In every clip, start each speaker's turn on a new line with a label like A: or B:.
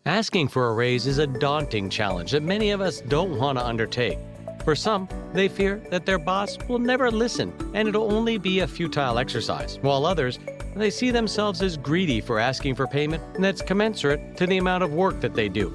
A: Asking for a raise is a daunting challenge that many of us don't want to undertake. For some, they fear that their boss will never listen and it'll only be a futile exercise, while others, they see themselves as greedy for asking for payment that's commensurate to the amount of work that they do.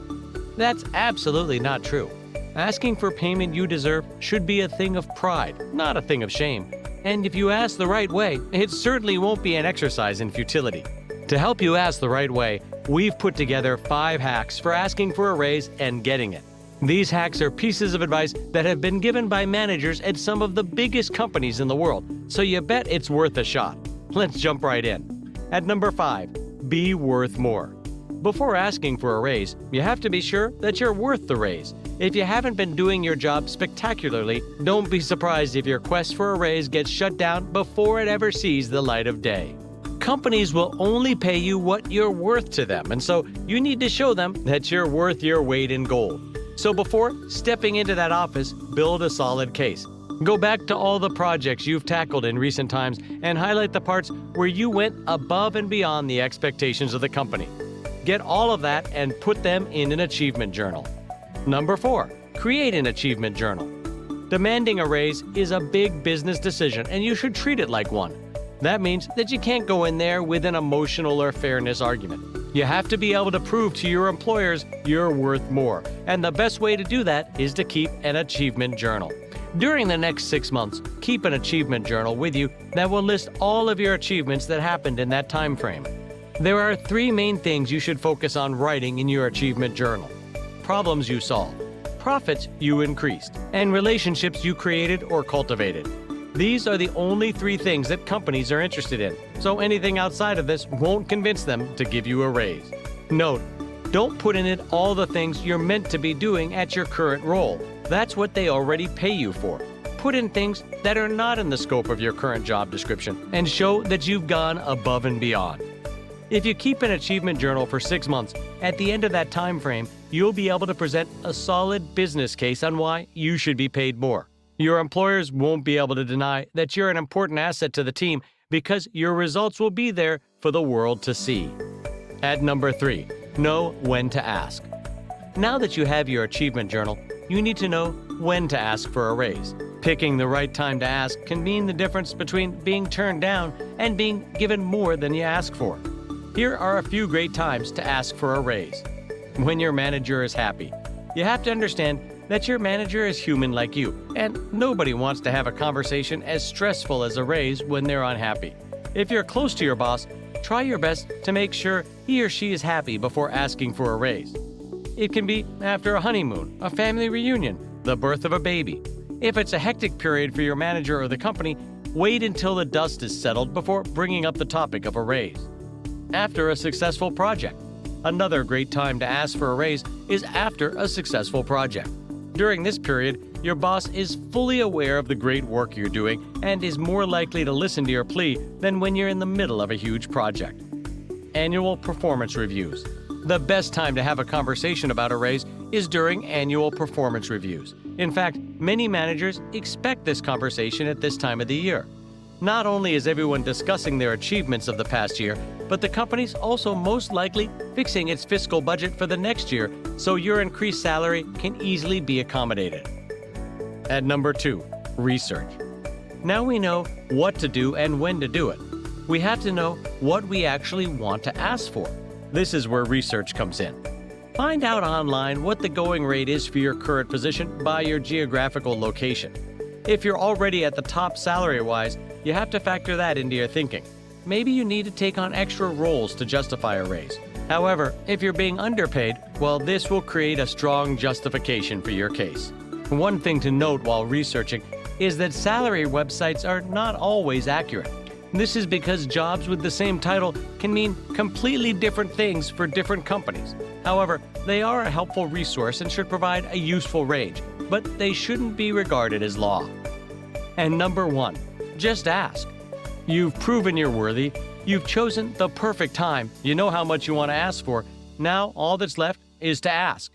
A: That's absolutely not true. Asking for payment you deserve should be a thing of pride, not a thing of shame. And if you ask the right way, it certainly won't be an exercise in futility. To help you ask the right way, we've put together 5 hacks for asking for a raise and getting it. These hacks are pieces of advice that have been given by managers at some of the biggest companies in the world, so you bet it's worth a shot. Let's jump right in. At number 5, be worth more. Before asking for a raise, you have to be sure that you're worth the raise. If you haven't been doing your job spectacularly, don't be surprised if your quest for a raise gets shut down before it ever sees the light of day. Companies will only pay you what you're worth to them, and so you need to show them that you're worth your weight in gold. So before stepping into that office, build a solid case. Go back to all the projects you've tackled in recent times and highlight the parts where you went above and beyond the expectations of the company. Get all of that and put them in an achievement journal. Number 4, create an achievement journal. Demanding a raise is a big business decision, and you should treat it like one. That means that you can't go in there with an emotional or fairness argument. You have to be able to prove to your employers you're worth more, and the best way to do that is to keep an achievement journal. During the next 6 months, keep an achievement journal with you that will list all of your achievements that happened in that time frame. There are 3 main things you should focus on writing in your achievement journal: problems you solved, profits you increased, and relationships you created or cultivated. These are the only 3 things that companies are interested in, so anything outside of this won't convince them to give you a raise. Note, don't put in it all the things you're meant to be doing at your current role. That's what they already pay you for. Put in things that are not in the scope of your current job description and show that you've gone above and beyond. If you keep an achievement journal for 6 months, at the end of that time frame, you'll be able to present a solid business case on why you should be paid more. Your employers won't be able to deny that you're an important asset to the team because your results will be there for the world to see. At number 3, know when to ask. Now that you have your achievement journal, you need to know when to ask for a raise. Picking the right time to ask can mean the difference between being turned down and being given more than you ask for. Here are a few great times to ask for a raise. When your manager is happy. You have to understand that your manager is human like you, and nobody wants to have a conversation as stressful as a raise when they're unhappy. If you're close to your boss, try your best to make sure he or she is happy before asking for a raise. It can be after a honeymoon, a family reunion, the birth of a baby. If it's a hectic period for your manager or the company, wait until the dust is settled before bringing up the topic of a raise. After a successful project. Another great time to ask for a raise is after a successful project. During this period, your boss is fully aware of the great work you're doing and is more likely to listen to your plea than when you're in the middle of a huge project. Annual performance reviews. The best time to have a conversation about a raise is during annual performance reviews. In fact, many managers expect this conversation at this time of the year. Not only is everyone discussing their achievements of the past year, but the company's also most likely fixing its fiscal budget for the next year, so your increased salary can easily be accommodated. At number 2, research. Now we know what to do and when to do it. We have to know what we actually want to ask for. This is where research comes in. Find out online what the going rate is for your current position by your geographical location. If you're already at the top salary-wise, you have to factor that into your thinking. Maybe you need to take on extra roles to justify a raise. However, if you're being underpaid, well, this will create a strong justification for your case. One thing to note while researching is that salary websites are not always accurate. This is because jobs with the same title can mean completely different things for different companies. However, they are a helpful resource and should provide a useful range, but they shouldn't be regarded as law. And number 1, just ask. You've proven you're worthy. You've chosen the perfect time. You know how much you want to ask for. Now, all that's left is to ask.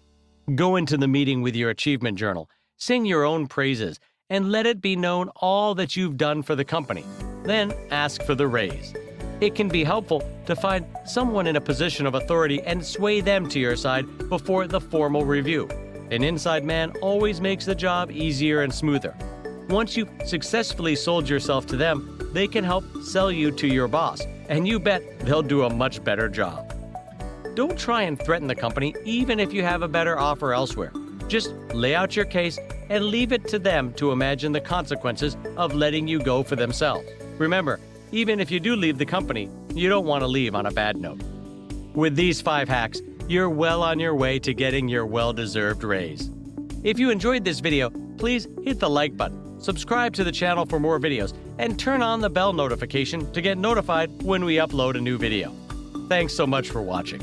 A: Go into the meeting with your achievement journal. Sing your own praises and let it be known all that you've done for the company. Then ask for the raise. It can be helpful to find someone in a position of authority and sway them to your side before the formal review. An inside man always makes the job easier and smoother. Once you've successfully sold yourself to them, they can help sell you to your boss, and you bet they'll do a much better job. Don't try and threaten the company even if you have a better offer elsewhere. Just lay out your case and leave it to them to imagine the consequences of letting you go for themselves. Remember, even if you do leave the company, you don't want to leave on a bad note. With these 5 hacks, you're well on your way to getting your well-deserved raise. If you enjoyed this video, please hit the like button, subscribe to the channel for more videos, and turn on the bell notification to get notified when we upload a new video. Thanks so much for watching.